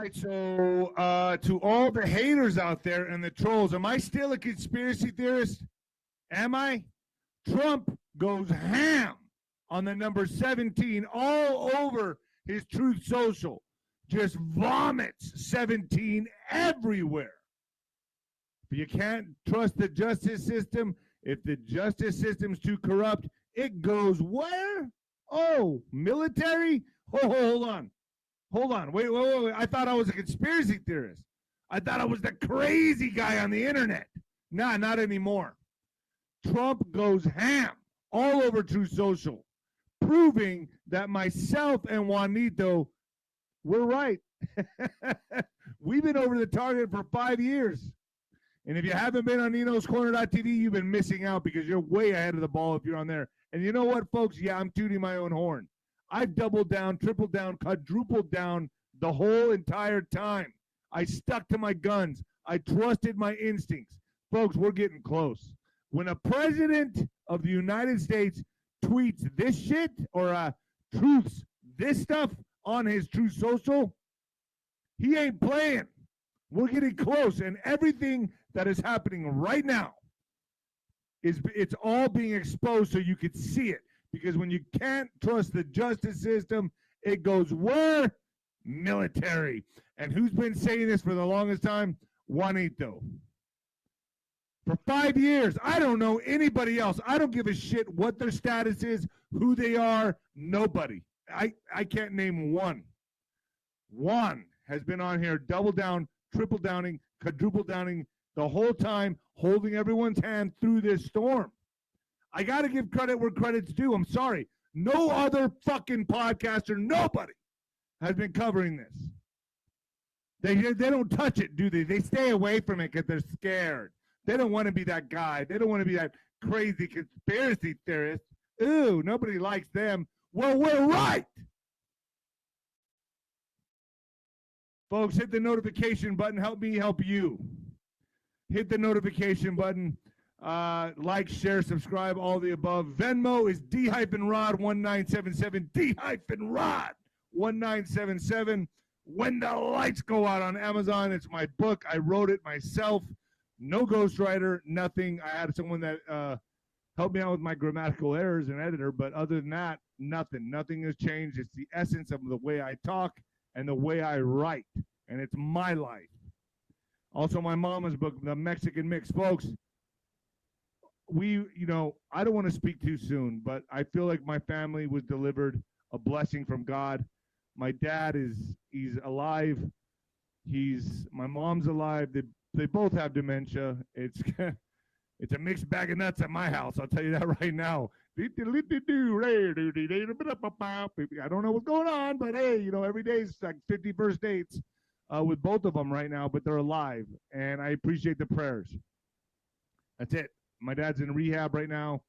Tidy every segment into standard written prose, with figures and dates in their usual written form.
right, so to all the haters out there and the trolls, am I still a conspiracy theorist? Am I? Trump goes ham on the number 17 all over his Truth Social. Just vomits 17 everywhere. If you can't trust the justice system, if the justice system's too corrupt, it goes where? Oh, military? Oh, hold on. Hold on. Wait. I thought I was a conspiracy theorist. I thought I was the crazy guy on the internet. Nah, not anymore. Trump goes ham all over True Social, proving that myself and Juanito were right. We've been over the target for 5 years. And if you haven't been on Nino'sCorner.tv, you've been missing out because you're way ahead of the ball if you're on there. And you know what, folks? Yeah, I'm tooting my own horn. I've doubled down, tripled down, quadrupled down the whole entire time. I stuck to my guns. I trusted my instincts. Folks, we're getting close. When a president of the United States tweets this shit or truths this stuff on his True Social, he ain't playing. We're getting close, and everything that is happening right now it's all being exposed so you could see it. Because when you can't trust the justice system, it goes where? Military. And who's been saying this for the longest time? Juanito. For 5 years, I don't know anybody else. I don't give a shit what their status is, who they are, nobody. I can't name one. Juan has been on here double down, triple downing, quadruple downing the whole time, holding everyone's hand through this storm. I got to give credit where credit's due. I'm sorry. No other fucking podcaster, nobody has been covering this. They don't touch it, do they? They stay away from it because they're scared. They don't want to be that guy. They don't want to be that crazy conspiracy theorist. Ooh, nobody likes them. Well, we're right. Folks, hit the notification button. Help me help you. Hit the notification button. Like, share, subscribe, all the above. Venmo is D-Rod1977. D-Rod1977. When the Lights Go Out on Amazon. It's my book. I wrote it myself. No ghostwriter, nothing. I had someone that helped me out with my grammatical errors, an editor, but other than that, nothing. Nothing has changed. It's the essence of the way I talk and the way I write, and it's my life. Also, my mama's book, The Mexican Mix. Folks, I don't want to speak too soon, but I feel like my family was delivered a blessing from God. My dad he's alive. My mom's alive. They both have dementia. It's a mixed bag of nuts at my house. I'll tell you that right now. I don't know what's going on, but hey, every day is like 50 first dates with both of them right now, but they're alive, and I appreciate the prayers. That's it. My dad's in rehab right now.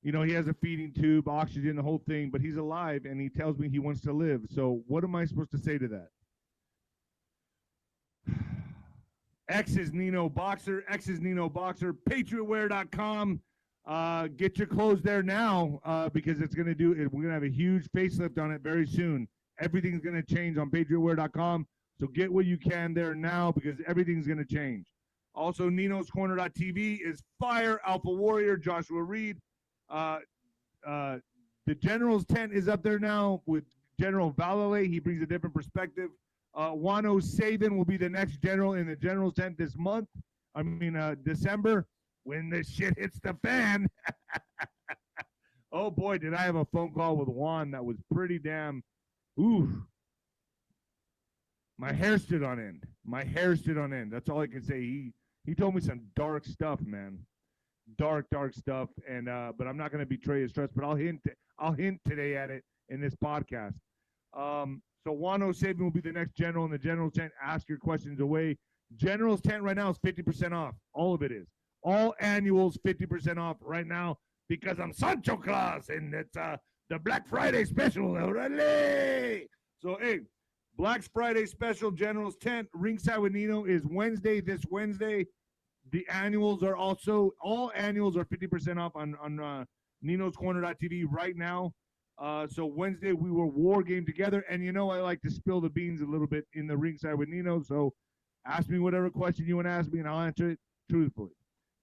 He has a feeding tube, oxygen, the whole thing, but he's alive, and he tells me he wants to live. So what am I supposed to say to that? X is Nino Boxer. X is Nino Boxer. PatriotWear.com. Get your clothes there now because we're going to have a huge facelift on it very soon. Everything's going to change on PatriotWear.com. So get what you can there now because everything's going to change. Also, Nino'sCorner.tv is Fire, Alpha Warrior, Joshua Reed. The General's tent is up there now with General 𝗬𝗱𝗍. He brings a different perspective. 𝗬𝗏𝗍 will be the next general in the General's tent this month. December, when this shit hits the fan. Oh boy, did I have a phone call with Juan that was pretty damn, ooh. My hair stood on end. My hair stood on end. That's all I can say. He told me some dark stuff, man. Dark stuff. And but I'm not going to betray his trust. But I'll hint today at it in this podcast. So 𝗬𝗏𝗍 will be the next general in the General's tent. Ask your questions away. General's tent right now is 50% off. All of it is. All annuals 50% off right now because I'm Sancho Claus and it's the Black Friday special. Orale! So hey. Black Friday special, General's tent, Ringside with Nino is this Wednesday. The annuals are also, all annuals are 50% off on Nino'sCorner.tv right now. So Wednesday we were war game together, and you know I like to spill the beans a little bit in the ringside with Nino. So ask me whatever question you want to ask me, and I'll answer it truthfully.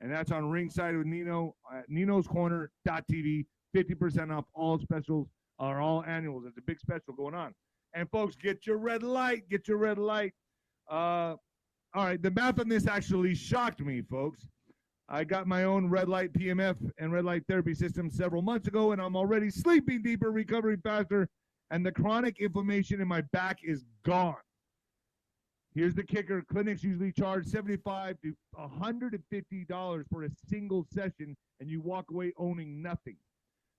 And that's on ringside with Nino at ninoscorner.tv. 50% off all specials or all annuals. It's a big special going on. And folks, get your red light. Get your red light. All right, the math on this actually shocked me, folks. I got my own red light PMF and red light therapy system several months ago, and I'm already sleeping deeper, recovering faster, and the chronic inflammation in my back is gone. Here's the kicker. Clinics usually charge $75 to $150 for a single session, and you walk away owning nothing.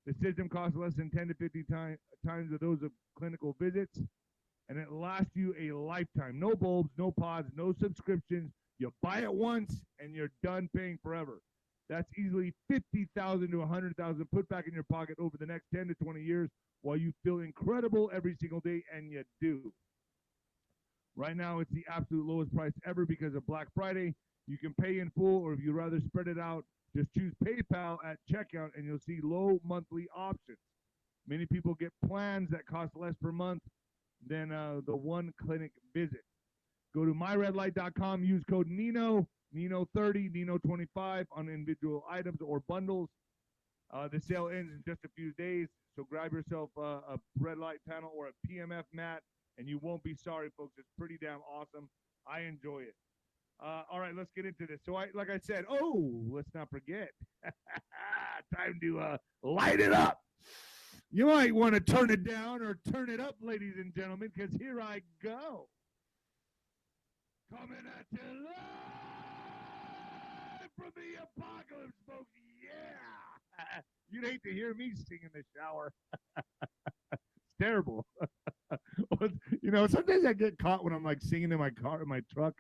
The system costs less than 10 to 50 times of those of clinical visits, and it lasts you a lifetime. No bulbs, no pods, no subscriptions. You buy it once, and you're done paying forever. That's easily $50,000 to $100,000 put back in your pocket over the next 10 to 20 years while you feel incredible every single day, and you do. Right now, it's the absolute lowest price ever because of Black Friday. You can pay in full, or if you'd rather spread it out, just choose PayPal at checkout, and you'll see low monthly options. Many people get plans that cost less per month than the one clinic visit. Go to myredlight.com, use code NINO, NINO30, NINO25 on individual items or bundles. The sale ends in just a few days, so grab yourself a red light panel or a PMF mat, and you won't be sorry, folks. It's pretty damn awesome. I enjoy it. All right, let's get into this. So, like I said, let's not forget. Time to light it up. You might want to turn it down or turn it up, ladies and gentlemen, because here I go. Coming at you live from the apocalypse, folks. Yeah. You'd hate to hear me sing in the shower. It's terrible. You know, sometimes I get caught when I'm like singing in my car, in my truck.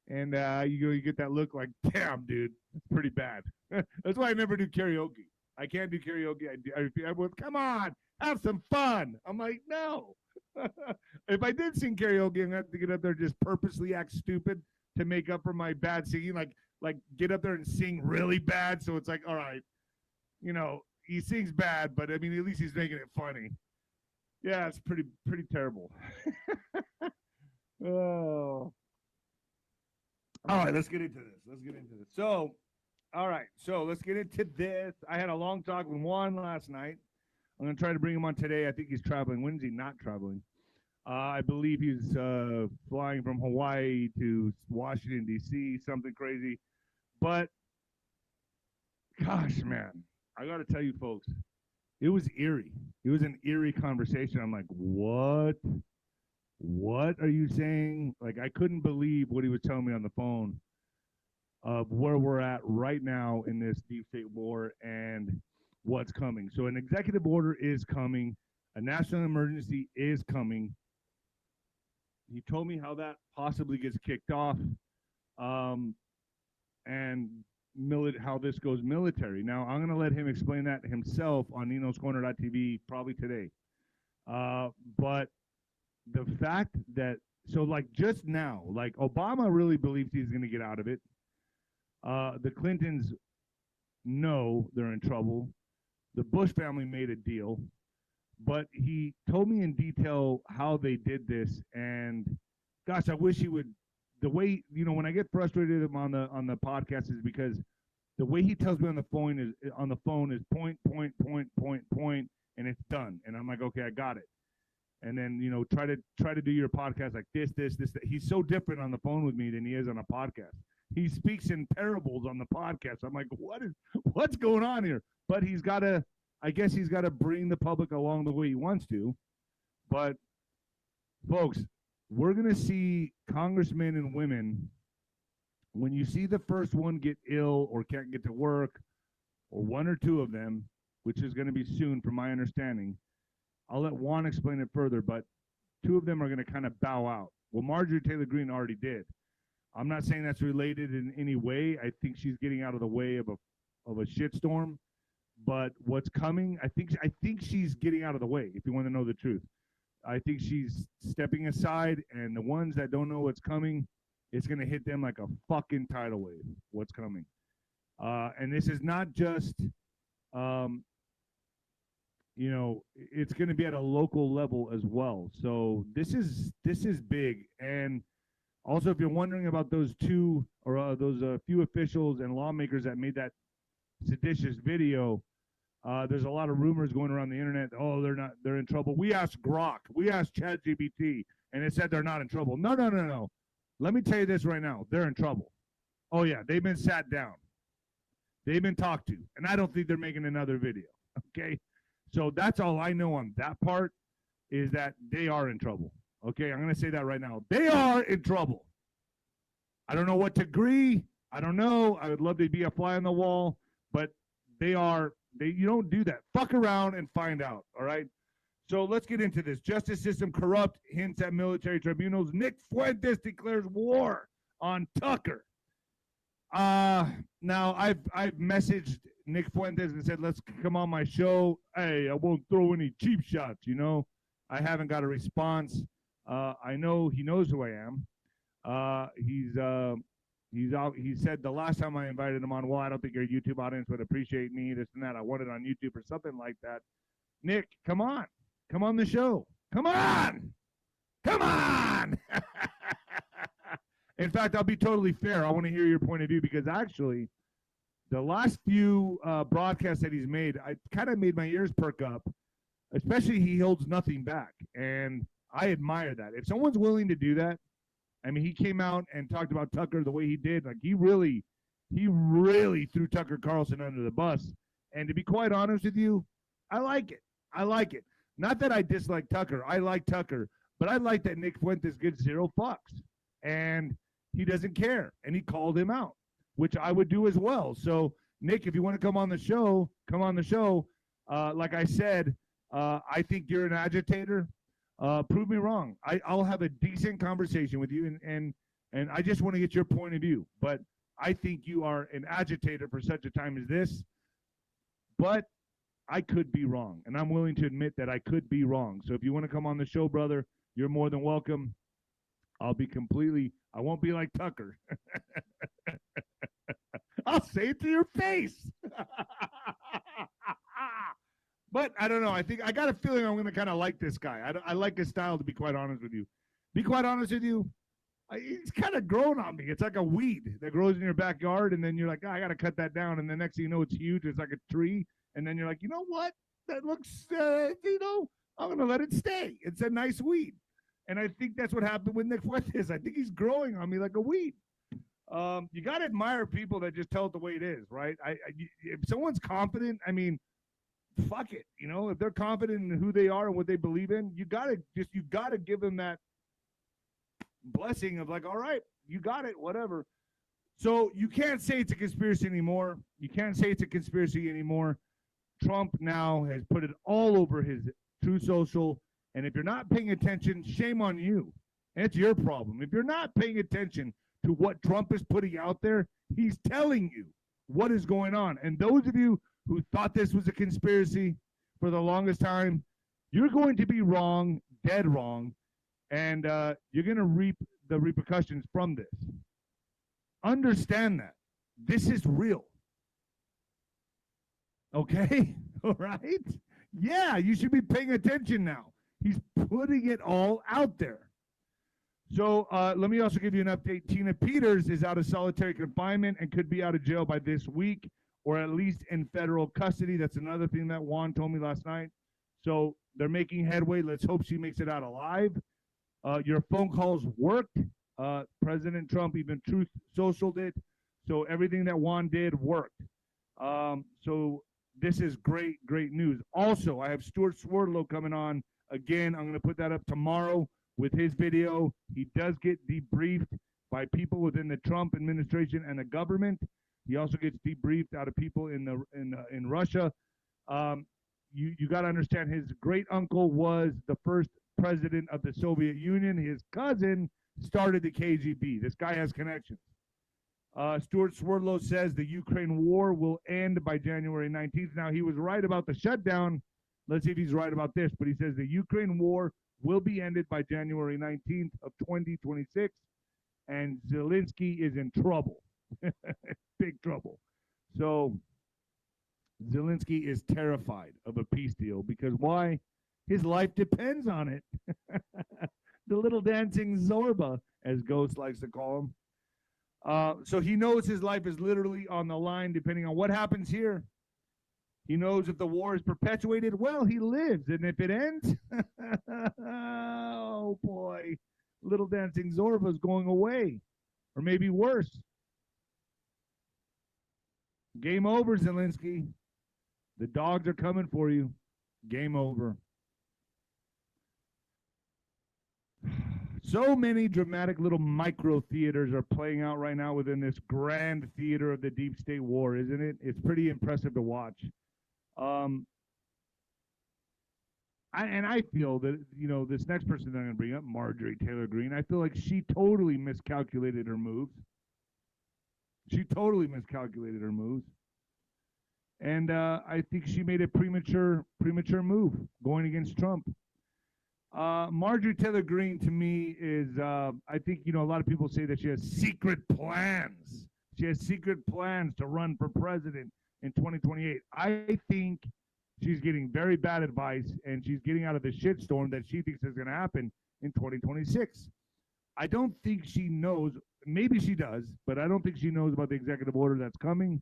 And you get that look like, damn, dude, it's pretty bad. That's why I never do karaoke. I can't do karaoke. Come on, have some fun. I'm like, no. If I did sing karaoke, I'm going to have to get up there and just purposely act stupid to make up for my bad singing. Like get up there and sing really bad. So it's like, all right, you know, he sings bad, but I mean, at least he's making it funny. Yeah, it's pretty terrible. Oh. All right, let's get into this. So, all right, so let's get into this. I had a long talk with Juan last night. I'm going to try to bring him on today. I think he's traveling. When is he not traveling? I believe he's flying from Hawaii to Washington, D.C., something crazy. But, gosh, man, I got to tell you, folks, it was eerie. It was an eerie conversation. I'm like, what? What are you saying? Like, I couldn't believe what he was telling me on the phone of where we're at right now in this deep state war and what's coming. So an executive order is coming. A national emergency is coming. He told me how that possibly gets kicked off and how this goes military. Now, I'm going to let him explain that himself on ninoscorner.tv probably today. But the fact that, so like just now, like Obama really believes he's going to get out of it. The Clintons know they're in trouble. The Bush family made a deal, but he told me in detail how they did this. And gosh, I wish he would, the way, you know, when I get frustrated on the podcast is because the way he tells me on the phone is point, and it's done. And I'm like, okay, I got it. And then, you know, try to do your podcast like this. He's so different on the phone with me than he is on a podcast. He speaks in parables on the podcast. I'm like, what's going on here? But I guess he's got to bring the public along the way he wants to. But folks, we're going to see congressmen and women, when you see the first one get ill or can't get to work, or one or two of them, which is going to be soon from my understanding, I'll let Juan explain it further, but two of them are going to kind of bow out. Well, Marjorie Taylor Greene already did. I'm not saying that's related in any way. I think she's getting out of the way of a shitstorm. But what's coming, I think she's getting out of the way, if you want to know the truth. I think she's stepping aside, and the ones that don't know what's coming, it's going to hit them like a fucking tidal wave, what's coming. And this is not just you know, it's going to be at a local level as well. So this is big. And also, if you're wondering about those two or those few officials and lawmakers that made that seditious video, there's a lot of rumors going around the internet. Oh, they're in trouble. We asked Grok, we asked ChatGPT, and it said they're not in trouble. No, no, no, no. Let me tell you this right now. They're in trouble. Oh yeah, they've been sat down. They've been talked to, and I don't think they're making another video. Okay, so that's all I know on that part, is that they are in trouble. Okay, I'm gonna say that right now. They are in trouble. I don't know what degree. I don't know. I would love to be a fly on the wall, but they are. You don't do that. Fuck around and find out. All right. So let's get into this. Justice system corrupt. Hints at military tribunals. Nick Fuentes declares war on Tucker. Now I've messaged Nick Fuentes and said, let's come on my show. Hey, I won't throw any cheap shots. You know, I haven't got a response. I know he knows who I am. He's out. He said the last time I invited him on, well, I don't think your YouTube audience would appreciate me, this and that. I want it on YouTube or something like that. Nick, come on the show. Come on. In fact, I'll be totally fair. I want to hear your point of view, because actually the last few broadcasts that he's made, I kind of made my ears perk up, especially he holds nothing back. And I admire that. If someone's willing to do that, I mean, he came out and talked about Tucker the way he did. Like, he really threw Tucker Carlson under the bus. And to be quite honest with you, I like it. Not that I dislike Tucker. I like Tucker. But I like that Nick Fuentes gives zero fucks. And he doesn't care. And he called him out, which I would do as well. So, Nick, if you want to come on the show, come on the show. Like I said, I think you're an agitator. Prove me wrong. I'll have a decent conversation with you, and I just want to get your point of view. But I think you are an agitator for such a time as this. But I could be wrong, and I'm willing to admit that I could be wrong. So if you want to come on the show, brother, you're more than welcome. I won't be like Tucker. I'll say it to your face. But I don't know. I think I got a feeling I'm going to kind of like this guy. I like his style, to be quite honest with you. Be quite honest with you, he's kind of grown on me. It's like a weed that grows in your backyard, and then you're like, oh, I got to cut that down. And the next thing you know, it's huge. It's like a tree. And then you're like, you know what? That looks, I'm going to let it stay. It's a nice weed. And I think that's what happened with Nick Fuentes. I think he's growing on me like a weed. You got to admire people that just tell it the way it is, right? If someone's confident, I mean, fuck it. If they're confident in who they are and what they believe in, you gotta give them that blessing of like, all right, you got it, whatever. So you can't say it's a conspiracy anymore. Trump now has put it all over his Truth Social. And if you're not paying attention, shame on you. It's your problem. If you're not paying attention to what Trump is putting out there, he's telling you what is going on. And those of you who thought this was a conspiracy for the longest time, you're going to be wrong, dead wrong, and you're going to reap the repercussions from this. Understand that. This is real. Okay? All right? Yeah, you should be paying attention now. He's putting it all out there. So let me also give you an update. Tina Peters is out of solitary confinement and could be out of jail by this week, or at least in federal custody. That's another thing that Juan told me last night. So they're making headway. Let's hope she makes it out alive. Your phone calls worked. President Trump even Truth Socialed it. So everything that Juan did worked. So this is great news. Also, I have Stuart Swerdlow coming on again. I'm going to put that up tomorrow with his video. He does get debriefed by people within the Trump administration and the government. He also gets debriefed out of people in Russia. You got to understand, his great uncle was the first president of the Soviet Union. His cousin started the KGB. This guy has connections. Stuart Swerdlow says the Ukraine war will end by January 19th. Now, he was right about the shutdown. Let's see if he's right about this. But he says the Ukraine war will be ended by January 19th of 2026. And Zelensky is in trouble. Big trouble. So Zelensky is terrified of a peace deal because why? His life depends on it. The little dancing Zorba, as Ghost likes to call him. So he knows his life is literally on the line depending on what happens here. He knows if the war is perpetuated, well, he lives. And if it ends, oh boy, little dancing Zorba is going away. Or maybe worse. Game over, Zelensky. The dogs are coming for you. Game over. So many dramatic little micro theaters are playing out right now within this grand theater of the deep state war, isn't it? It's pretty impressive to watch. I feel that, this next person that I'm going to bring up, Marjorie Taylor Greene, I feel like she totally miscalculated her moves. She totally miscalculated her moves. And I think she made a premature move going against Trump. Marjorie Taylor Greene, to me, is, I think, a lot of people say that she has secret plans. She has secret plans to run for president in 2028. I think she's getting very bad advice, and she's getting out of the shitstorm that she thinks is going to happen in 2026. I don't think she knows. Maybe she does, but I don't think she knows about the executive order that's coming.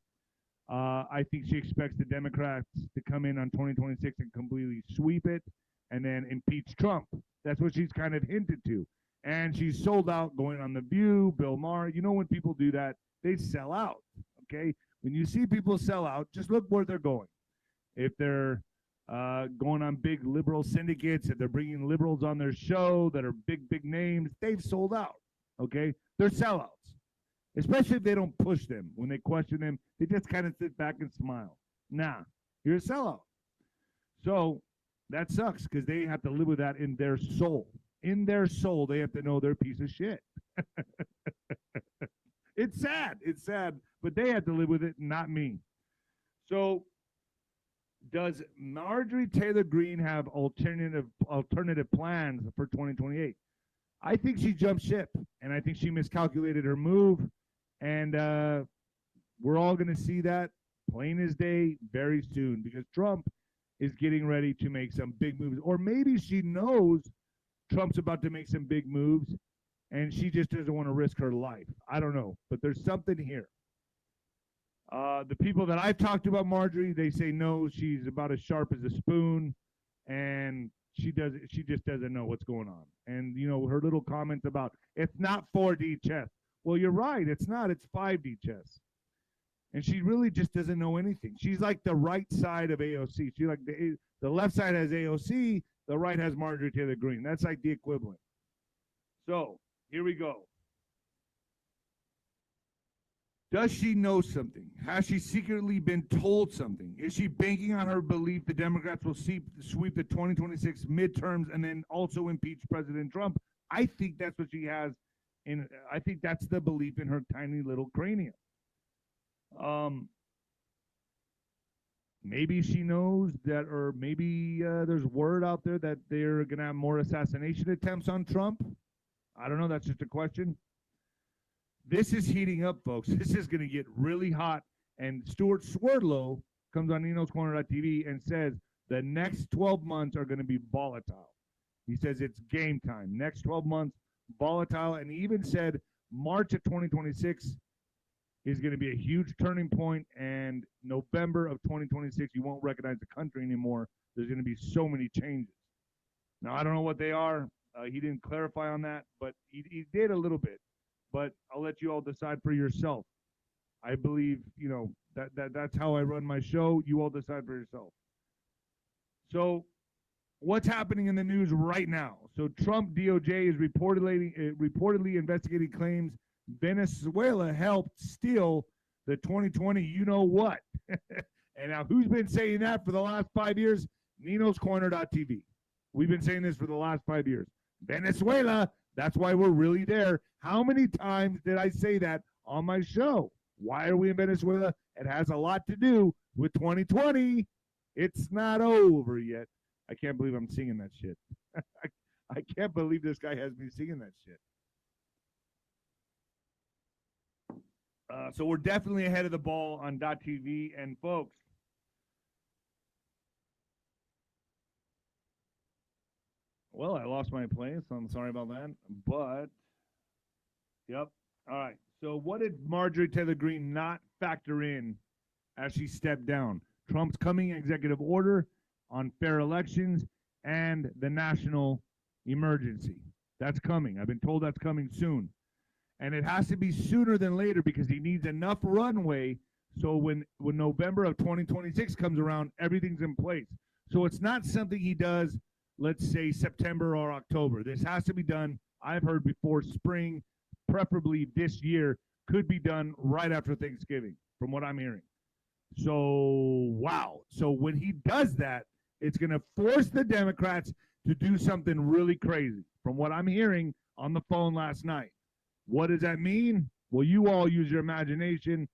I think she expects the Democrats to come in on 2026 and completely sweep it and then impeach Trump. That's what she's kind of hinted to. And she's sold out going on The View, Bill Maher. When people do that, they sell out, okay? When you see people sell out, just look where they're going. If they're going on big liberal syndicates, if they're bringing liberals on their show that are big names, they've sold out, okay? They're sellouts, especially if they don't push them. When they question them, they just kind of sit back and smile. Nah, you're a sellout. So that sucks because they have to live with that in their soul. In their soul, they have to know they're a piece of shit. It's sad, but they have to live with it, not me. So does Marjorie Taylor Greene have alternative plans for 2028? I think she jumped ship, and I think she miscalculated her move, and we're all going to see that plain as day very soon because Trump is getting ready to make some big moves. Or maybe she knows Trump's about to make some big moves, and she just doesn't want to risk her life. I don't know, but there's something here. The people that I've talked to about Marjorie, they say no, she's about as sharp as a spoon, and she just doesn't know what's going on. And her little comments about it's not 4D chess. Well, you're right, it's not. It's 5D chess. And she really just doesn't know anything. She's like the right side of AOC. She's like the left side has AOC, the right has Marjorie Taylor Greene. That's like the equivalent. So here we go. Does she know something? Has she secretly been told something? Is she banking on her belief the Democrats will sweep the 2026 midterms and then also impeach President Trump? I think that's what she has. I think that's the belief in her tiny little cranium. Maybe she knows that, or maybe there's word out there that they're going to have more assassination attempts on Trump. I don't know. That's just a question. This is heating up, folks. This is going to get really hot. And Stuart Swerdlow comes on Nino'sCorner.tv and says the next 12 months are going to be volatile. He says it's game time. Next 12 months, volatile. And he even said March of 2026 is going to be a huge turning point. And November of 2026, you won't recognize the country anymore. There's going to be so many changes. Now, I don't know what they are. He didn't clarify on that, but he did a little bit. But I'll let you all decide for yourself. I believe, that's how I run my show. You all decide for yourself. So what's happening in the news right now? So Trump DOJ is reportedly investigating claims Venezuela helped steal the 2020 you-know-what. And now who's been saying that for the last 5 years? Nino'sCorner.tv. We've been saying this for the last 5 years. Venezuela, that's why we're really there. How many times did I say that on my show? Why are we in Venezuela? It has a lot to do with 2020. It's not over yet. I can't believe I'm singing that shit. I can't believe this guy has me singing that shit. So we're definitely ahead of the ball on .tv. And folks, Well, I lost my place. I'm sorry about that. But, yep. All right. So what did Marjorie Taylor Greene not factor in as she stepped down? Trump's coming executive order on fair elections and the national emergency. That's coming. I've been told that's coming soon. And it has to be sooner than later because he needs enough runway so when November of 2026 comes around, everything's in place. So it's not something he does, let's say, September or October. This has to be done, I've heard before, spring, preferably this year, could be done right after Thanksgiving, from what I'm hearing. So, wow. So when he does that, it's going to force the Democrats to do something really crazy, from what I'm hearing on the phone last night. What does that mean? Well, you all use your imagination.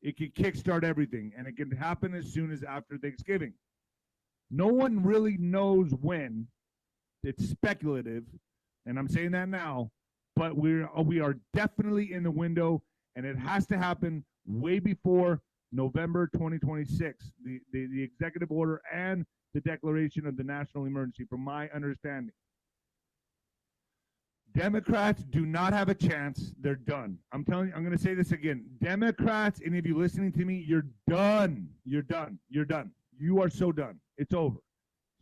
It can kickstart everything, and it can happen as soon as after Thanksgiving. No one really knows when. It's speculative, and I'm saying that now, but we are definitely in the window, and it has to happen way before November 2026, the executive order and the declaration of the national emergency, from my understanding. Democrats do not have a chance. They're done. I'm telling you, I'm going to say this again. Democrats, any of you listening to me, you're done. You're done. You're done. You are so done. It's over.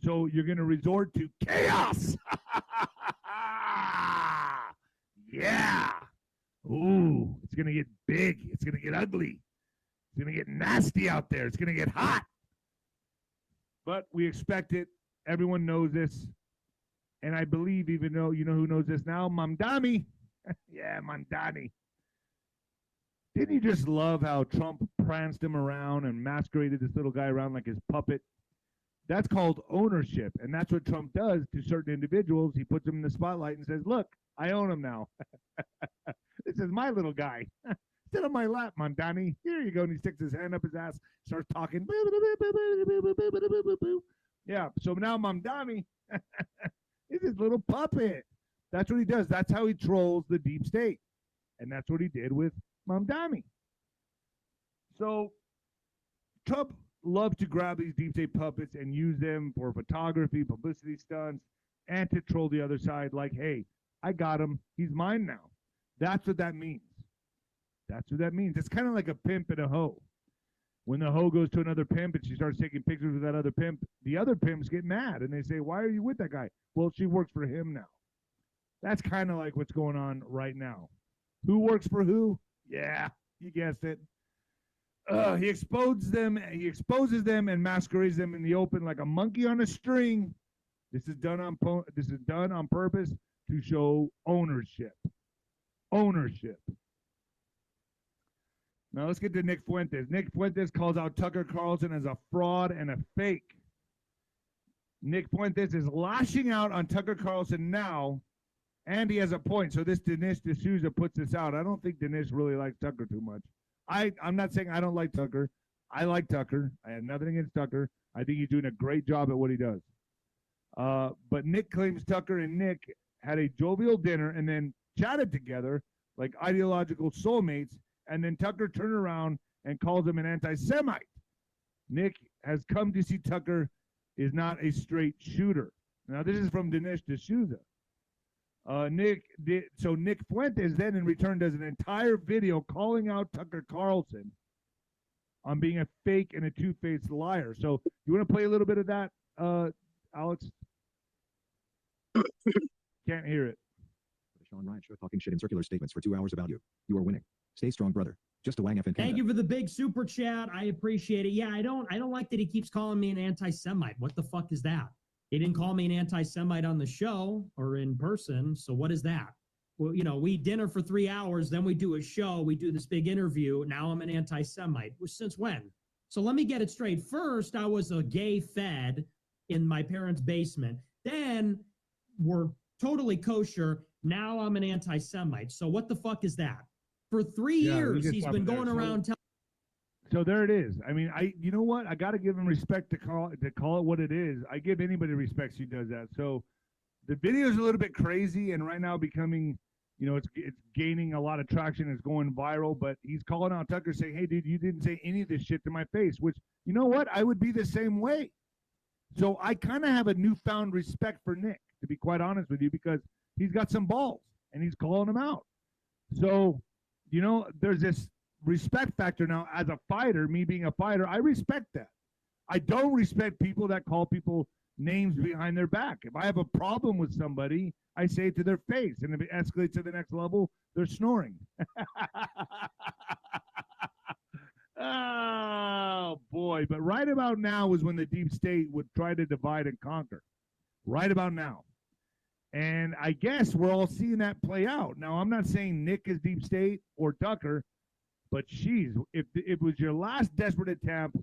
So you're going to resort to chaos. Yeah. Ooh, it's going to get big. It's going to get ugly. It's going to get nasty out there. It's going to get hot. But we expect it. Everyone knows this. And I believe, even though, you know who knows this now? Mamdani. Yeah, Mamdani. Didn't you just love how Trump pranced him around and masqueraded this little guy around like his puppet? That's called ownership. And that's what Trump does to certain individuals. He puts them in the spotlight and says, look, I own him now. This is my little guy. Sit on my lap, Mamdani. Here you go. And he sticks his hand up his ass, starts talking. Yeah, so now Mamdani is his little puppet. That's what he does. That's how he trolls the deep state. And that's what he did with Mamdani. So Trump loves to grab these deep state puppets and use them for photography, publicity stunts, and to troll the other side like, hey, I got him. He's mine now. That's what that means. That's what that means. It's kind of like a pimp and a hoe. When the hoe goes to another pimp and she starts taking pictures with that other pimp, the other pimps get mad and they say, why are you with that guy? Well, she works for him now. That's kind of like what's going on right now. Who works for who? Yeah, you guessed it. He exposes them and masquerades them in the open like a monkey on a string. This is done on purpose to show ownership. Ownership. Now let's get to Nick Fuentes. Nick Fuentes calls out Tucker Carlson as a fraud and a fake. Nick Fuentes is lashing out on Tucker Carlson now, and he has a point. So this Dinesh D'Souza puts this out. I don't think Dinesh really likes Tucker too much. I'm not saying I don't like Tucker. I like Tucker. I have nothing against Tucker. I think he's doing a great job at what he does. But Nick claims Tucker and Nick had a jovial dinner and then chatted together like ideological soulmates, and then Tucker turned around and calls him an anti-Semite. Nick has come to see Tucker is not a straight shooter. Now, this is from Dinesh D'Souza. Nick Fuentes then in return does an entire video calling out Tucker Carlson on being a fake and a two-faced liar. So you want to play a little bit of that, Alex? Can't hear it. Sean Ryan show talking shit in circular statements for 2 hours about you. You are winning. Stay strong, brother. Just a wang F in Canada. Thank you for the big super chat. I appreciate it. Yeah, I don't like that he keeps calling me an anti-Semite. What the fuck is that? He didn't call me an anti-Semite on the show or in person. So what is that? Well, you know, we dinner for 3 hours, then we do a show, we do this big interview. Now I'm an anti-Semite. Since when? So let me get it straight. First, I was a gay fed in my parents' basement. Then we're totally kosher. Now I'm an anti-Semite. So what the fuck is that? For 3 years, he's been going around telling. So there it is. I mean, you know what? I got to give him respect to call it what it is. I give anybody respect who does that. So the video is a little bit crazy, and right now becoming, you know, it's gaining a lot of traction. It's going viral, but he's calling out Tucker saying, hey, dude, you didn't say any of this shit to my face, which, you know what? I would be the same way. So I kind of have a newfound respect for Nick, to be quite honest with you, because he's got some balls and he's calling them out. So, you know, there's this respect factor now as a fighter. Me being a fighter, I respect that. I don't respect people that call people names behind their back. If I have a problem with somebody, I say it to their face. And if it escalates to the next level, they're snoring. Oh, boy. But right about now is when the deep state would try to divide and conquer. Right about now. And I guess we're all seeing that play out. Now, I'm not saying Nick is deep state or Tucker, but geez, if it was your last desperate attempt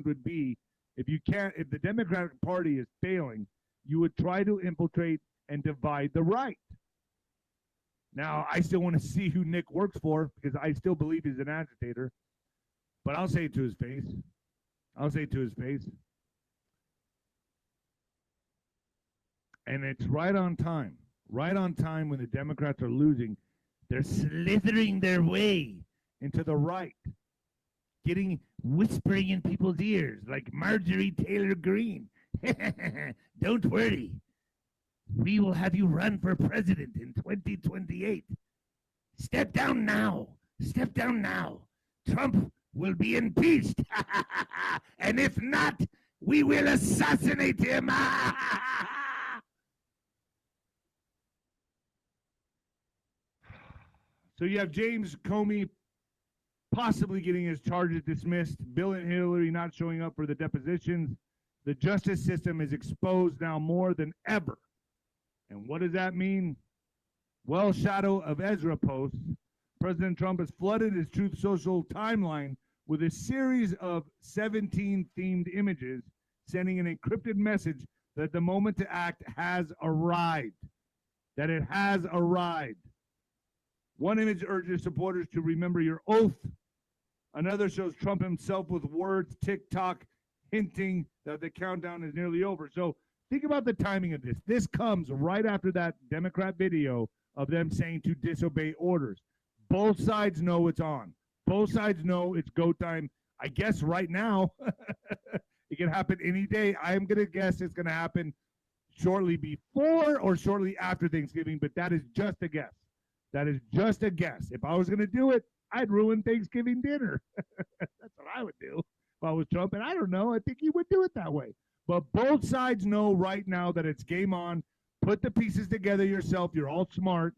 would be, if the Democratic Party is failing, you would try to infiltrate and divide the right. Now, I still want to see who Nick works for, because I still believe he's an agitator. But I'll say it to his face. And it's right on time. Right on time when the Democrats are losing. They're slithering their way into the right. Whispering in people's ears like Marjorie Taylor Greene. Don't worry. We will have you run for president in 2028. Step down now. Step down now. Trump will be impeached. And if not, we will assassinate him. So you have James Comey possibly getting his charges dismissed, Bill and Hillary not showing up for the depositions. The justice system is exposed now more than ever. And what does that mean? Well, 𝗬𝗵𝗶𝗹 posts. President Trump has flooded his Truth Social timeline with a series of 17 themed images, sending an encrypted message that the moment to act has arrived. That it has arrived. One image urges supporters to remember your oath. Another shows Trump himself with words, TikTok, hinting that the countdown is nearly over. So think about the timing of this. This comes right after that Democrat video of them saying to disobey orders. Both sides know it's on. Both sides know it's go time. I guess right now, it can happen any day. I am going to guess it's going to happen shortly before or shortly after Thanksgiving, but that is just a guess. That is just a guess. If I was going to do it, I'd ruin Thanksgiving dinner. That's what I would do if I was Trump. And I don't know. I think he would do it that way. But both sides know right now that it's game on. Put the pieces together yourself. You're all smart.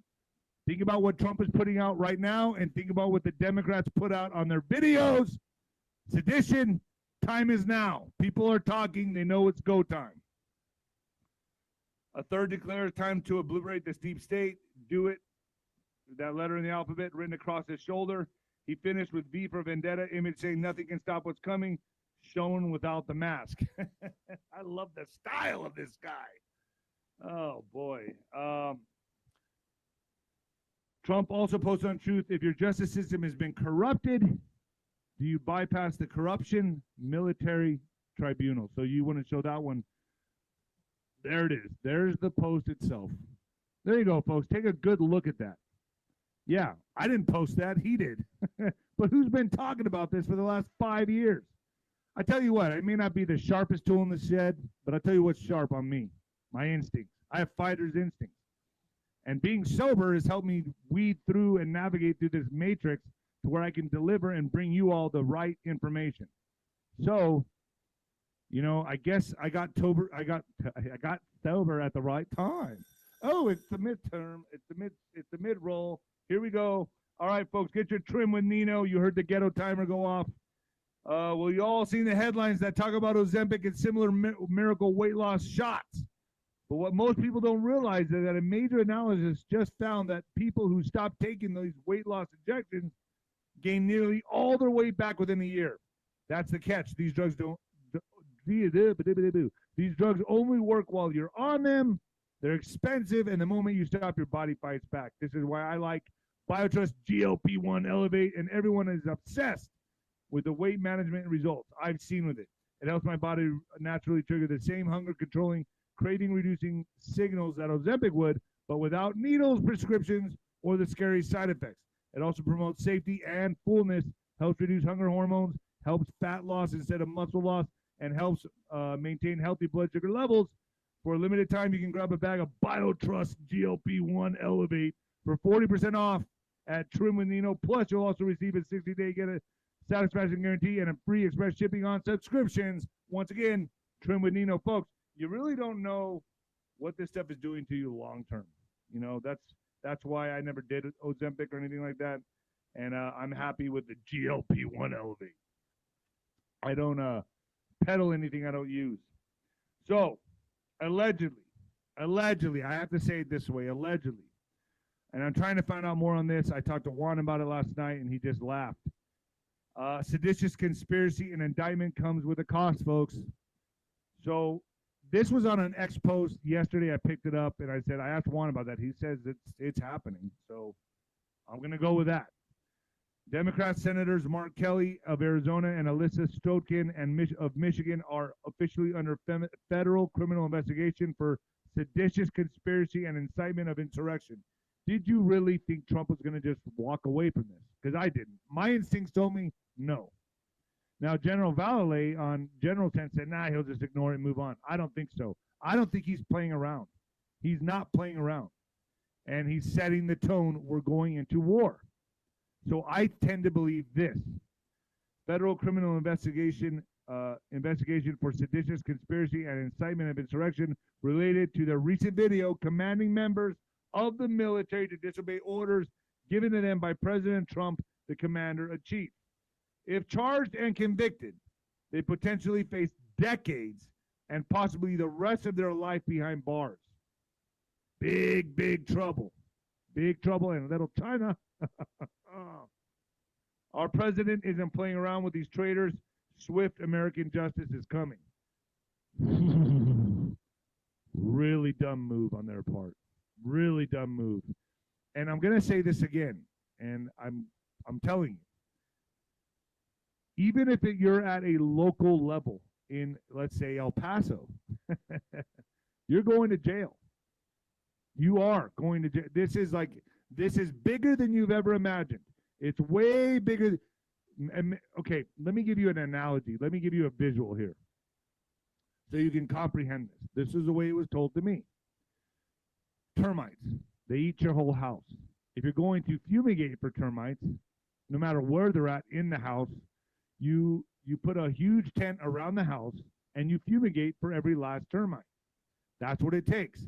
Think about what Trump is putting out right now, and think about what the Democrats put out on their videos. Sedition, time is now. People are talking. They know it's go time. A third declares time to obliterate this deep state. Do it. That letter in the alphabet written across his shoulder. He finished with V for Vendetta, image saying nothing can stop what's coming, shown without the mask. I love the style of this guy. Oh, boy. Trump also posted on Truth, if your justice system has been corrupted, do you bypass the corruption military tribunal? So you want to show that one. There it is. There's the post itself. There you go, folks. Take a good look at that. Yeah, I didn't post that. He did. But who's been talking about this for the last 5 years? I tell you what, I may not be the sharpest tool in the shed, but I tell you what's sharp on me. My instincts. I have fighter's instincts. And being sober has helped me weed through and navigate through this matrix to where I can deliver and bring you all the right information. So, you know, I guess I got sober at the right time. Oh, it's the midterm. It's the mid-roll. Here we go. All right, folks, get your trim with Nino. You heard the ghetto timer go off. Well, you all seen the headlines that talk about Ozempic and similar miracle weight loss shots. But what most people don't realize is that a major analysis just found that people who stopped taking these weight loss injections gain nearly all their weight back within a year. That's the catch. These drugs these drugs only work while you're on them. They're expensive, and the moment you stop, your body fights back. This is why I like BioTrust GLP-1 Elevate, and everyone is obsessed with the weight management results I've seen with it. It helps my body naturally trigger the same hunger-controlling, craving-reducing signals that Ozempic would, but without needles, prescriptions, or the scary side effects. It also promotes safety and fullness, helps reduce hunger hormones, helps fat loss instead of muscle loss, and helps maintain healthy blood sugar levels. For a limited time, you can grab a bag of BioTrust GLP-1 Elevate for 40% off at Trim with Nino. Plus, you'll also receive a 60-day get a satisfaction guarantee and a free express shipping on subscriptions. Once again, Trim with Nino, folks. You really don't know what this stuff is doing to you long term. You know, that's why I never did Ozempic or anything like that. And I'm happy with the GLP-1 Elevate. I don't peddle anything I don't use. So, allegedly, I have to say it this way, allegedly. And I'm trying to find out more on this. I talked to Juan about it last night, and he just laughed. Seditious conspiracy and indictment comes with a cost, folks. So this was on an X post yesterday. I picked it up, and I asked Juan about that. He says it's happening. So I'm going to go with that. Democrat Senators Mark Kelly of Arizona and Alyssa Stotkin of Michigan are officially under federal criminal investigation for seditious conspiracy and incitement of insurrection. Did you really think Trump was going to just walk away from this? Because I didn't. My instincts told me no. Now, General Vallely on General 10 said, nah, he'll just ignore it and move on. I don't think so. I don't think he's playing around. He's not playing around. And he's setting the tone. We're going into war. So I tend to believe this. Federal criminal investigation for seditious conspiracy and incitement of insurrection related to the recent video commanding members of the military to disobey orders given to them by President Trump, the commander-in-chief. If charged and convicted, they potentially face decades and possibly the rest of their life behind bars. Big, big trouble. Big trouble in Little China. Our president isn't playing around with these traitors. Swift American justice is coming. Really dumb move on their part. Really dumb move. And I'm going to say this again, and I'm telling you, even if you're at a local level in, let's say, El Paso, you're going to jail. You are going to jail. This is bigger than you've ever imagined. It's way bigger. Okay, let me give you an analogy. Let me give you a visual here so you can comprehend this. This is the way it was told to me. Termites, they eat your whole house. If you're going to fumigate for termites, no matter where they're at in the house, you put a huge tent around the house and you fumigate for every last termite. That's what it takes.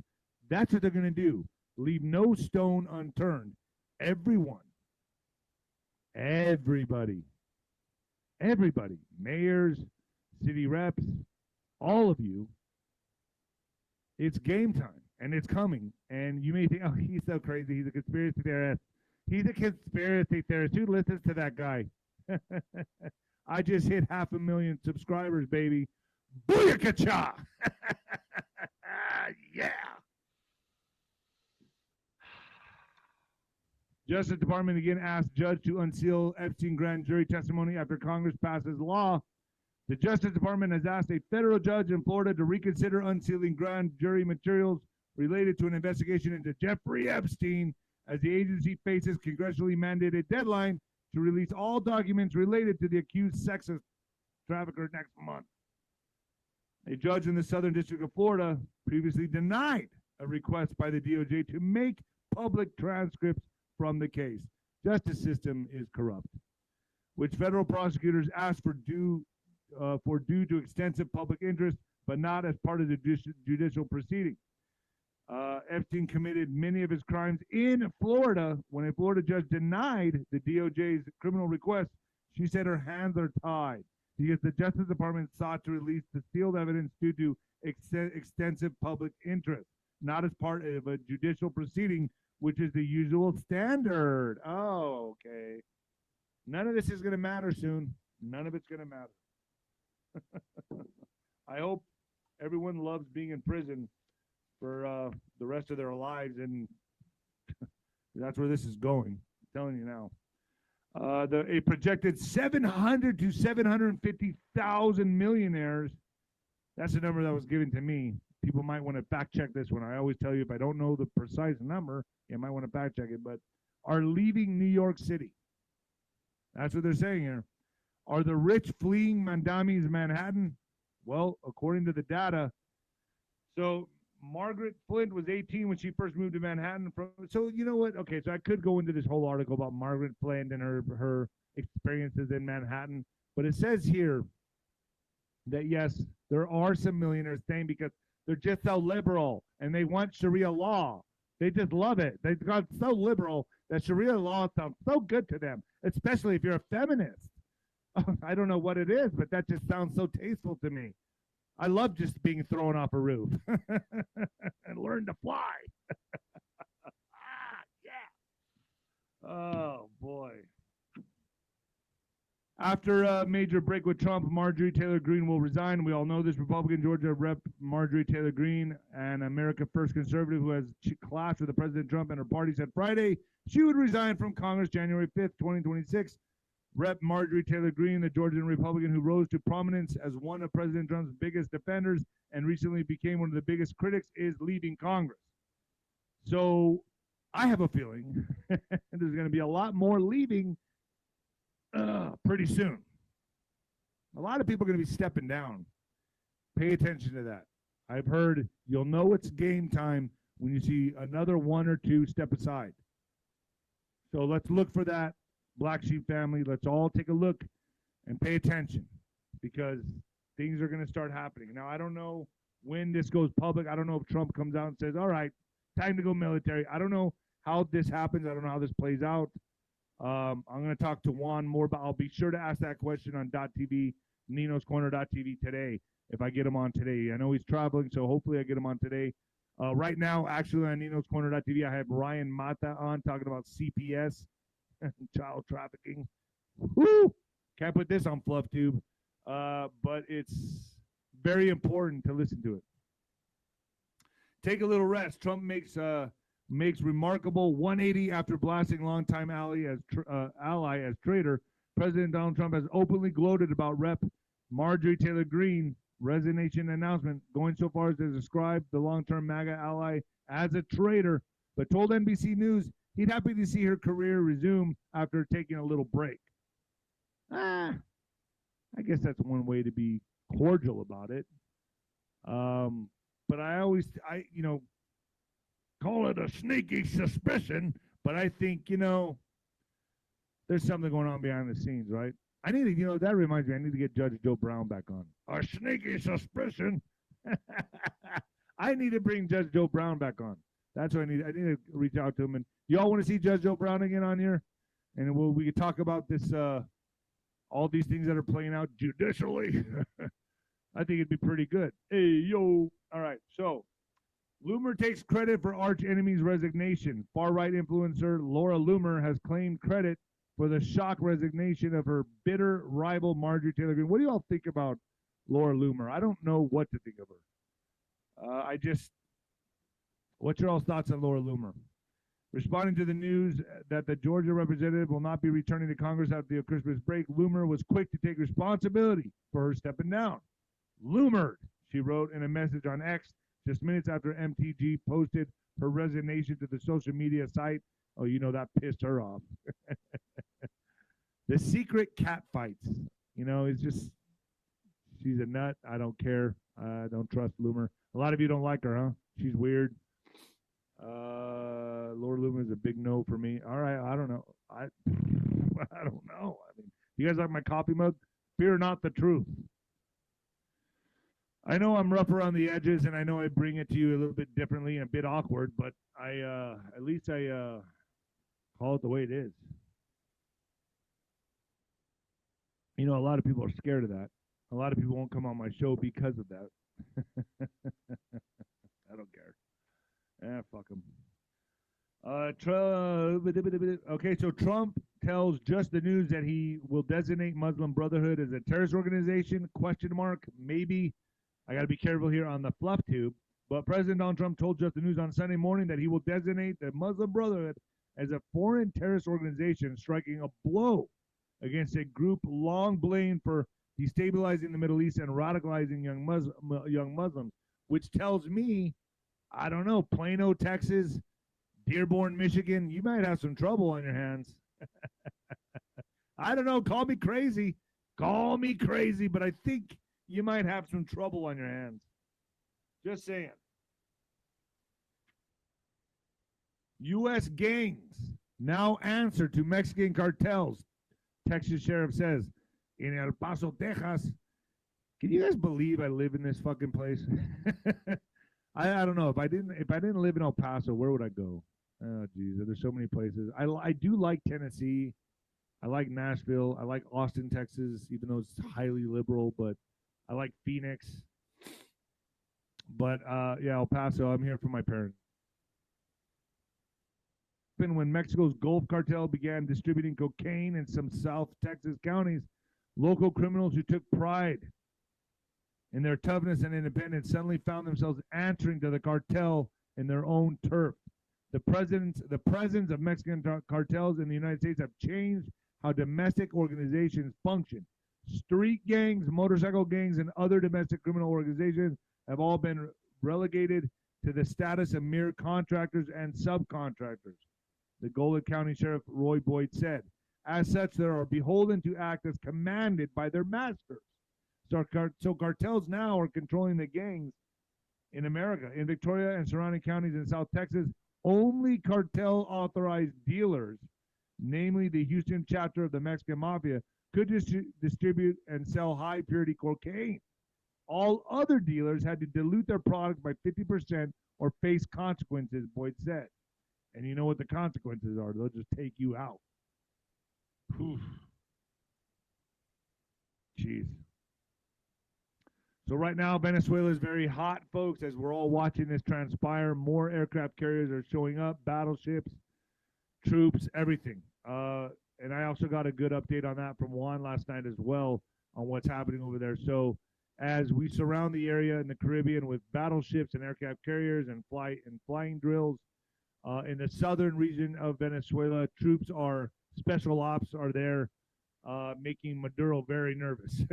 That's what they're going to do. Leave no stone unturned. Everyone. Everybody, mayors, city reps, all of you, it's game time, and it's coming. And you may think, oh, he's so crazy. He's a conspiracy theorist. He's a conspiracy theorist. Who listens to that guy? I just hit 500,000 subscribers, baby. Booyakasha! Yeah. Justice Department again asked judge to unseal Epstein grand jury testimony after Congress passes law. The Justice Department has asked a federal judge in Florida to reconsider unsealing grand jury materials related to an investigation into Jeffrey Epstein as the agency faces congressionally mandated deadline to release all documents related to the accused sex trafficker next month. A judge in the Southern District of Florida previously denied a request by the DOJ to make public transcripts from the case. Justice system is corrupt, which federal prosecutors asked for due to extensive public interest, but not as part of the judicial proceeding. Epstein committed many of his crimes in Florida. When a Florida judge denied the DOJ's criminal request, she said her hands are tied because the Justice Department sought to release the sealed evidence due to extensive public interest, not as part of a judicial proceeding, which is the usual standard. Oh, okay. None of this is going to matter soon. None of it's going to matter. I hope everyone loves being in prison for the rest of their lives, and that's where this is going. I'm telling you now. A projected 700 to 750,000 millionaires. That's the number that was given to me. People might want to fact check this one. I always tell you if I don't know the precise number, you might want to fact check it, but are leaving New York City. That's what they're saying here. Are the rich fleeing Mandami's Manhattan? Well, according to the data, so Margaret Flint was 18 when she first moved to Manhattan. So you know what? Okay, so I could go into this whole article about Margaret Flint and her experiences in Manhattan, but it says here that yes, there are some millionaires staying because they're just so liberal and they want Sharia law. They just love it. They've got so liberal that Sharia law sounds so good to them, especially if you're a feminist. I don't know what it is, but that just sounds so tasteful to me. I love just being thrown off a roof and learn to fly. Yeah. Oh, boy. After a major break with Trump, Marjorie Taylor Greene will resign. We all know this. Republican Georgia Rep. Marjorie Taylor Greene, an America First conservative who has clashed with President Trump and her party, said Friday she would resign from Congress January 5th, 2026. Rep. Marjorie Taylor Greene, the Georgian Republican who rose to prominence as one of President Trump's biggest defenders and recently became one of the biggest critics, is leaving Congress. So I have a feeling there's going to be a lot more leaving pretty soon. A lot of people are going to be stepping down. Pay attention to that. I've heard you'll know it's game time when you see another one or two step aside. So let's look for that. Black Sheep family, let's all take a look and pay attention because things are going to start happening. Now, I don't know when this goes public. I don't know if Trump comes out and says, all right, time to go military. I don't know how this happens. I don't know how this plays out. I'm going to talk to Juan more, but I'll be sure to ask that question on .tv, Nino'sCorner.tv today if I get him on today. I know he's traveling, so hopefully I get him on today. Right now, actually, on Nino'sCorner.tv, I have Ryan Mata on talking about CPS. Child trafficking. Woo! Can't put this on FluffTube, but it's very important to listen to it. Take a little rest. Trump makes remarkable 180 after blasting longtime ally as traitor. President Donald Trump has openly gloated about Rep. Marjorie Taylor Greene resignation announcement, going so far as to describe the long-term MAGA ally as a traitor, but told NBC News he'd happy to see her career resume after taking a little break. I guess that's one way to be cordial about it. But I call it a sneaky suspicion, but I think, there's something going on behind the scenes, right? I need to, that reminds me, I need to get Judge Joe Brown back on. A sneaky suspicion. I need to bring Judge Joe Brown back on. That's what I need. I need to reach out to him. And y'all want to see Judge Joe Brown again on here? And we could talk about this, all these things that are playing out judicially. I think it'd be pretty good. Hey, yo. All right. So, Loomer takes credit for arch enemy's resignation. Far-right influencer Laura Loomer has claimed credit for the shock resignation of her bitter rival Marjorie Taylor Greene. What do y'all think about Laura Loomer? I don't know what to think of her. What's your all's thoughts on Laura Loomer? Responding to the news that the Georgia representative will not be returning to Congress after the Christmas break, Loomer was quick to take responsibility for her stepping down. Loomered, she wrote in a message on X just minutes after MTG posted her resignation to the social media site. Oh, that pissed her off. The secret cat fights. It's just, she's a nut. I don't care. I don't trust Loomer. A lot of you don't like her, huh? She's weird. Laura Loomer is a big no for me. All right, I don't know. I don't know. I mean, you guys like my coffee mug? Fear not the truth. I know I'm rough around the edges, and I know I bring it to you a little bit differently and a bit awkward, but at least I call it the way it is. A lot of people are scared of that. A lot of people won't come on my show because of that. I don't care. Fuck them. Okay, so Trump tells Just the News that he will designate Muslim Brotherhood as a terrorist organization, ? Maybe. I got to be careful here on the fluff tube. But President Donald Trump told Just the News on Sunday morning that he will designate the Muslim Brotherhood as a foreign terrorist organization, striking a blow against a group long blamed for destabilizing the Middle East and radicalizing young Muslims, which tells me, I don't know, Plano, Texas, Dearborn, Michigan, you might have some trouble on your hands. I don't know, call me crazy, but I think you might have some trouble on your hands. Just saying. U.S. gangs now answer to Mexican cartels, Texas sheriff says in El Paso, Texas. Can you guys believe I live in this fucking place? I don't know. If I didn't live in El Paso, where would I go? Oh, geez, there's so many places. I do like Tennessee. I like Nashville. I like Austin, Texas, even though it's highly liberal. But I like Phoenix. But yeah, El Paso. I'm here for my parents. When Mexico's Gulf Cartel began distributing cocaine in some South Texas counties, local criminals who took pride in their toughness and independence suddenly found themselves answering to the cartel in their own turf. The presence of Mexican cartels in the United States have changed how domestic organizations function. Street gangs, motorcycle gangs, and other domestic criminal organizations have all been relegated to the status of mere contractors and subcontractors, the Goliad County Sheriff Roy Boyd said. As such, they are beholden to act as commanded by their masters. So cartels now are controlling the gangs in America. In Victoria and surrounding counties in South Texas, only cartel-authorized dealers, namely the Houston chapter of the Mexican Mafia, could distribute and sell high-purity cocaine. All other dealers had to dilute their products by 50% or face consequences, Boyd said. And you know what the consequences are. They'll just take you out. Whew. Jeez. So right now, Venezuela is very hot, folks, as we're all watching this transpire. More aircraft carriers are showing up, battleships, troops, everything. And I also got a good update on that from Juan last night as well on what's happening over there. So as we surround the area in the Caribbean with battleships and aircraft carriers and flying drills, in the southern region of Venezuela, special ops are there, making Maduro very nervous.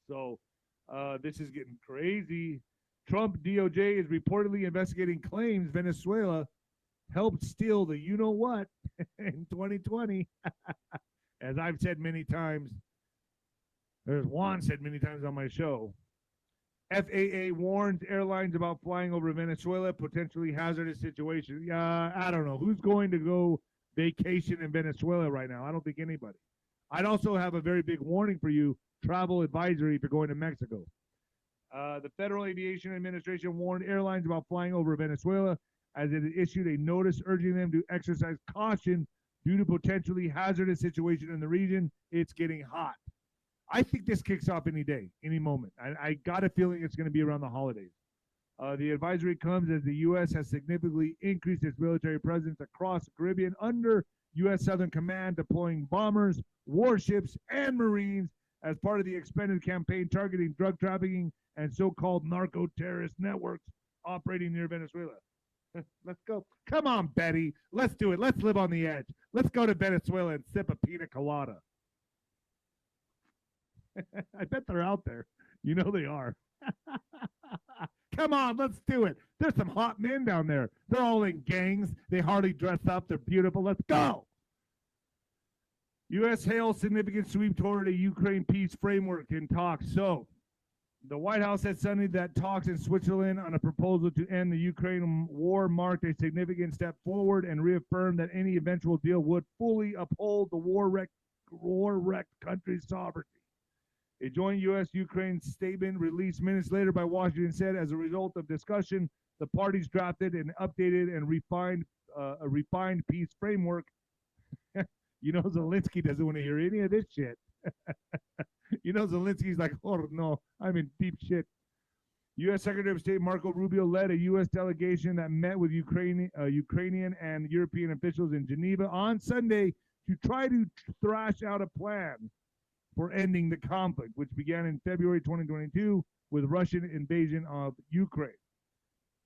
So this is getting crazy. Trump DOJ is reportedly investigating claims Venezuela helped steal the you-know-what in 2020. As I've said many times, as Juan said many times on my show, FAA warns airlines about flying over Venezuela, potentially hazardous situation. I don't know. Who's going to go vacation in Venezuela right now? I don't think anybody. I'd also have a very big warning for you, travel advisory if you're going to Mexico. The Federal Aviation Administration warned airlines about flying over Venezuela as it issued a notice urging them to exercise caution due to potentially hazardous situation in the region. It's getting hot. I think this kicks off any day, any moment. I got a feeling it's going to be around the holidays. The advisory comes as the U.S. has significantly increased its military presence across the Caribbean under U.S. Southern Command, deploying bombers, warships, and Marines as part of the expanded campaign targeting drug trafficking and so-called narco-terrorist networks operating near Venezuela. Let's go. Come on, Betty. Let's do it. Let's live on the edge. Let's go to Venezuela and sip a pina colada. I bet they're out there. You know they are. Come on, let's do it. There's some hot men down there. They're all in gangs. They hardly dress up. They're beautiful. Let's go. U.S. hails significant sweep toward a Ukraine peace framework in talks. So, the White House said Sunday that talks in Switzerland on a proposal to end the Ukraine war marked a significant step forward and reaffirmed that any eventual deal would fully uphold the war-wrecked country's sovereignty. A joint U.S.-Ukraine statement released minutes later by Washington said, as a result of discussion, the parties drafted an updated and refined peace framework. You know, Zelensky doesn't want to hear any of this shit. You know, Zelensky's like, oh, no, I'm in deep shit. U.S. Secretary of State Marco Rubio led a U.S. delegation that met with Ukrainian and European officials in Geneva on Sunday to try to thrash out a plan for ending the conflict, which began in February 2022 with Russian invasion of Ukraine.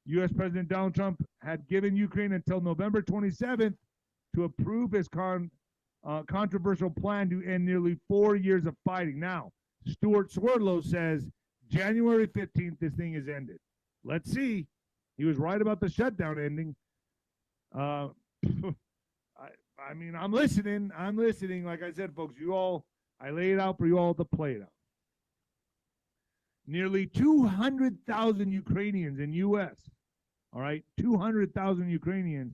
U.S. President Donald Trump had given Ukraine until November 27th to approve his controversial plan to end nearly 4 years of fighting. Now, Stuart Swerdlow says January 15th, this thing is ended. Let's see. He was right about the shutdown ending. I mean, I'm listening. Like I said, folks, I lay it out for you all to play it out. Nearly 200,000 Ukrainians in U.S., all right, 200,000 Ukrainians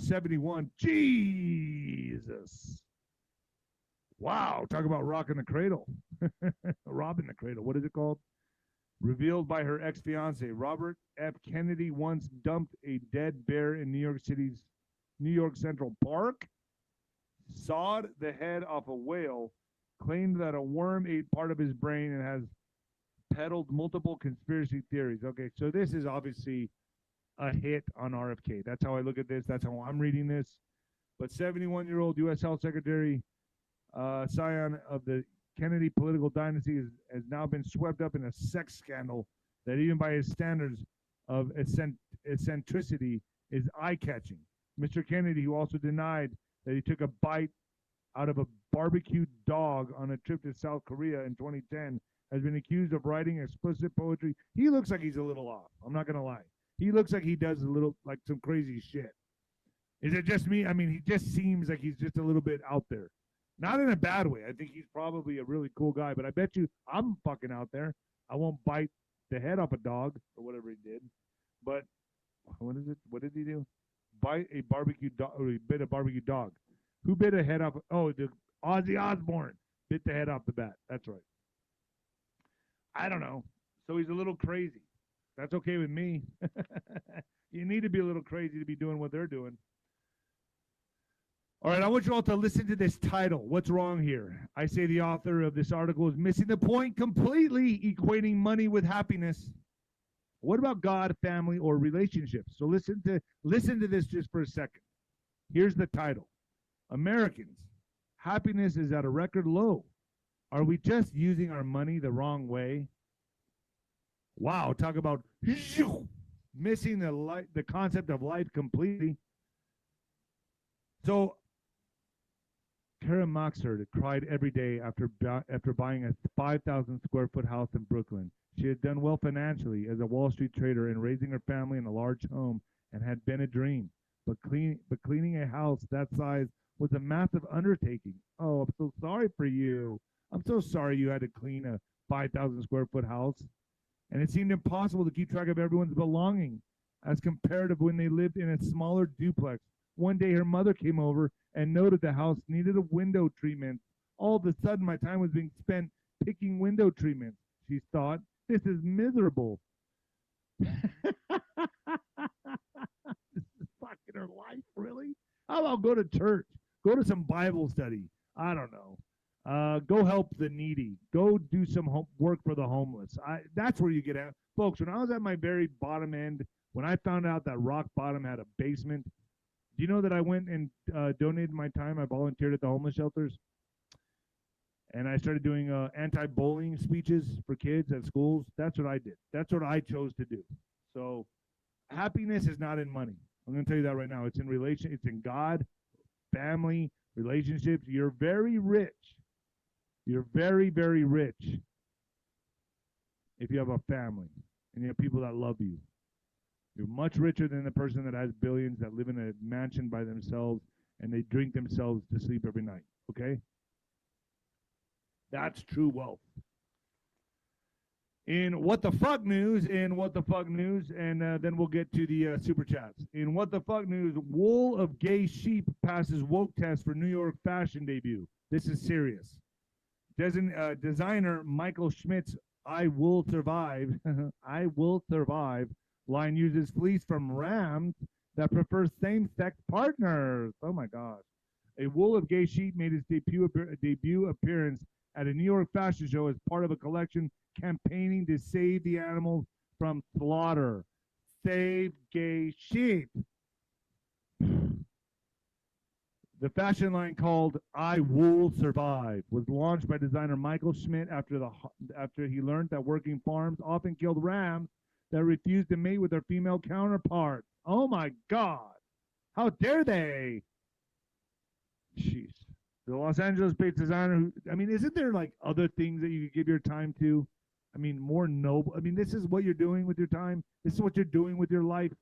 71. Jesus. Wow. Talk about rocking the cradle. Robbing the cradle. What is it called? Revealed by her ex-fiance, Robert F. Kennedy once dumped a dead bear in New York City's New York Central Park, sawed the head off a whale, claimed that a worm ate part of his brain, and has peddled multiple conspiracy theories. Okay, so this is obviously a hit on RFK. That's how I look at this. That's how I'm reading this. But 71-year-old U.S. Health Secretary, scion of the Kennedy political dynasty, has now been swept up in a sex scandal that, even by his standards of eccentricity, is eye-catching. Mr. Kennedy, who also denied that he took a bite out of a barbecued dog on a trip to South Korea in 2010, has been accused of writing explicit poetry. He looks like he's a little off. I'm not going to lie. He looks like he does a little, like some crazy shit. Is it just me? I mean, he just seems like he's just a little bit out there. Not in a bad way. I think he's probably a really cool guy, but I bet you I'm fucking out there. I won't bite the head off a dog or whatever he did. But what is it? What did he do? Bite a barbecue dog, or he bit a barbecue dog. Who bit a head off? Oh, the Ozzy Osbourne bit the head off the bat. That's right. I don't know. So he's a little crazy. That's okay with me. You need to be a little crazy to be doing what they're doing. All right, I want you all to listen to this title. What's wrong here? I say the author of this article is missing the point completely, equating money with happiness. What about God, family, or relationships? So listen to this just for a second. Here's the title. Americans, happiness is at a record low. Are we just using our money the wrong way? Wow, talk about missing the concept of life completely. So 𝗀𝗃𝗃 cried every day after buying a 5,000 square foot house in Brooklyn. She had done well financially as a Wall Street trader and raising her family in a large home, and had been a dream. But cleaning a house that size was a massive undertaking. Oh, I'm so sorry for you. I'm so sorry you had to clean a 5,000 square foot house. And it seemed impossible to keep track of everyone's belongings as compared to when they lived in a smaller duplex. One day her mother came over and noted the house needed a window treatment. All of a sudden my time was being spent picking window treatments. She thought, this is miserable. This is fucking her life, really? How about go to church? Go to some Bible study. I don't know. Go help the needy. Go do some work for the homeless. That's where you get at. Folks, when I was at my very bottom end, when I found out that rock bottom had a basement, do you know that I went and donated my time? I volunteered at the homeless shelters. And I started doing anti-bullying speeches for kids at schools. That's what I did. That's what I chose to do. So happiness is not in money. I'm going to tell you that right now. It's in relation. It's in God, family, relationships. You're very rich. You're very, very rich if you have a family and you have people that love you. You're much richer than the person that has billions, that live in a mansion by themselves and they drink themselves to sleep every night. Okay? That's true wealth. In what the fuck news, and then we'll get to the super chats. In what the fuck news, wool of gay sheep passes woke test for New York fashion debut. This is serious. Designer Michael Schmidt's "I will survive," "I will survive" line uses fleece from rams that prefer same-sex partners. Oh my gosh! A wool of gay sheep made its debut appearance at a New York fashion show as part of a collection campaigning to save the animals from slaughter. Save gay sheep. The fashion line called "I Will Survive" was launched by designer Michael Schmidt after he learned that working farms often killed rams that refused to mate with their female counterparts. Oh my God. How dare they? Jeez. The Los Angeles-based designer, isn't there like other things that you could give your time to? More noble. This is what you're doing with your time. This is what you're doing with your life.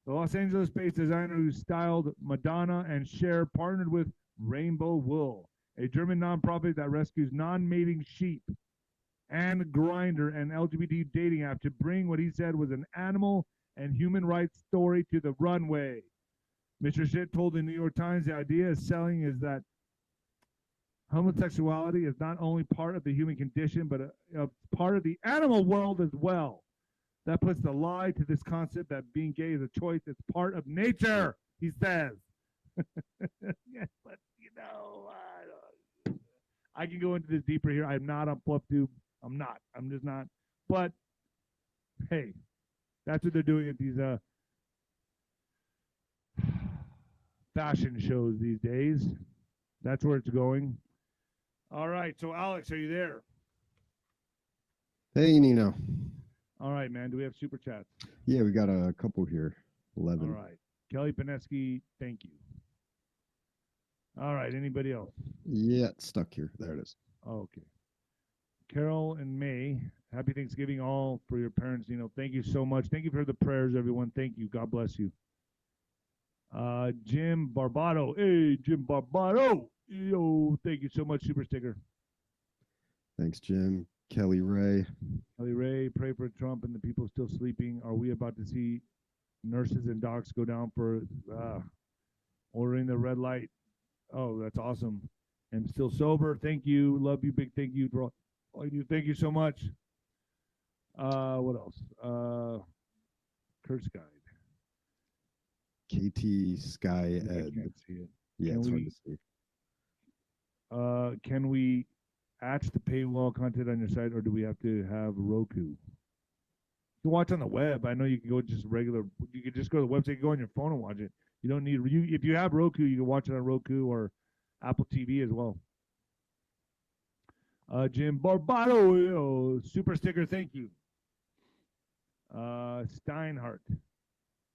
The Los Angeles-based designer who styled Madonna and Cher partnered with Rainbow Wool, a German nonprofit that rescues non-mating sheep, and Grindr, an LGBT dating app, to bring what he said was an animal and human rights story to the runway. Mr. Shit told the New York Times the idea of selling is that homosexuality is not only part of the human condition, but a part of the animal world as well. That puts the lie to this concept that being gay is a choice. It's part of nature, he says. Yes, but I can go into this deeper here. I'm not on FluffTube. I'm not. I'm just not. But hey, that's what they're doing at these fashion shows these days. That's where it's going. All right. So, Alex, are you there? Hey, Nino. All right, man. Do we have super chats? Yeah, we got a couple here. 11. All right. 𝗀𝗃𝗏𝗃, thank you. All right. Anybody else? Yeah, it's stuck here. There it is. Oh, okay. Carol and May, happy Thanksgiving all for your parents. Thank you so much. Thank you for the prayers, everyone. Thank you. God bless you. Jim Barbado. Hey, Jim Barbado. Yo, thank you so much, super sticker. Thanks, Jim. Kelly Ray. Kelly Ray, pray for Trump and the people still sleeping. Are we about to see nurses and docs go down for ordering the red light? Oh, that's awesome. And still sober. Thank you. Love you. Big thank you for all you do. Thank you so much. What else? Kurt's Guide. 𝗀𝗃𝗏𝗏. I can't see it. Yeah, Can it's hard we- to see. Can we attach the paywall content on your site, or do we have to have Roku? You can watch on the web. I know you can go just regular. You can just go to the website, go on your phone and watch it. You don't need. If you have Roku, you can watch it on Roku or Apple TV as well. Jim Barbado, super sticker, thank you. Steinhardt,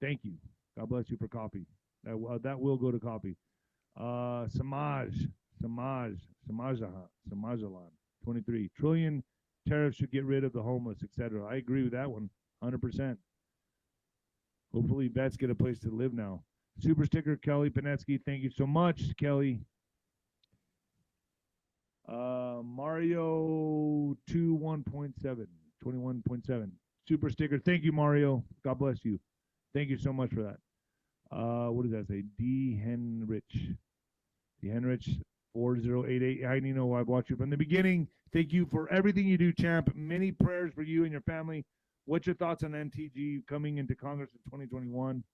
thank you. God bless you for coffee. That will go to coffee. Samajalan, 23. Trillion tariffs should get rid of the homeless, etc. I agree with that one, 100%. Hopefully vets get a place to live now. Super sticker, 𝗀𝗃𝗏𝗃, thank you so much, Kelly. Mario 21.7. Super sticker. Thank you, Mario. God bless you. Thank you so much for that. What does that say? 𝗃 Henrich 4088. I Nino, I've watched you from the beginning. Thank you for everything you do, champ. Many prayers for you and your family. What's your thoughts on MTG coming into Congress in 2021?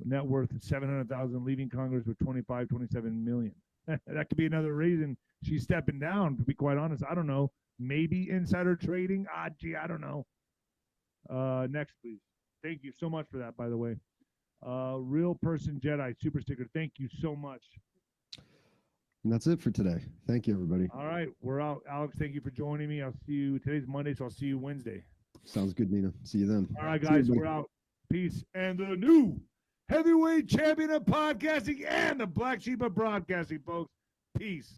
Net worth 700,000, leaving Congress with 27 million. That could be another reason she's stepping down, to be quite honest. I don't know. Maybe insider trading. Gee, I don't know. Next, please. Thank you so much for that, by the way. Real Person Jedi super sticker. Thank you so much. And that's it for today. Thank you, everybody. All right, we're out. Alex, thank you for joining me. I'll see you. Today's Monday, so I'll see you Wednesday. Sounds good, Nina. See you then. All right, See you, guys, buddy. we're out. Peace. And the new heavyweight champion of podcasting and the black sheep of broadcasting, folks. Peace.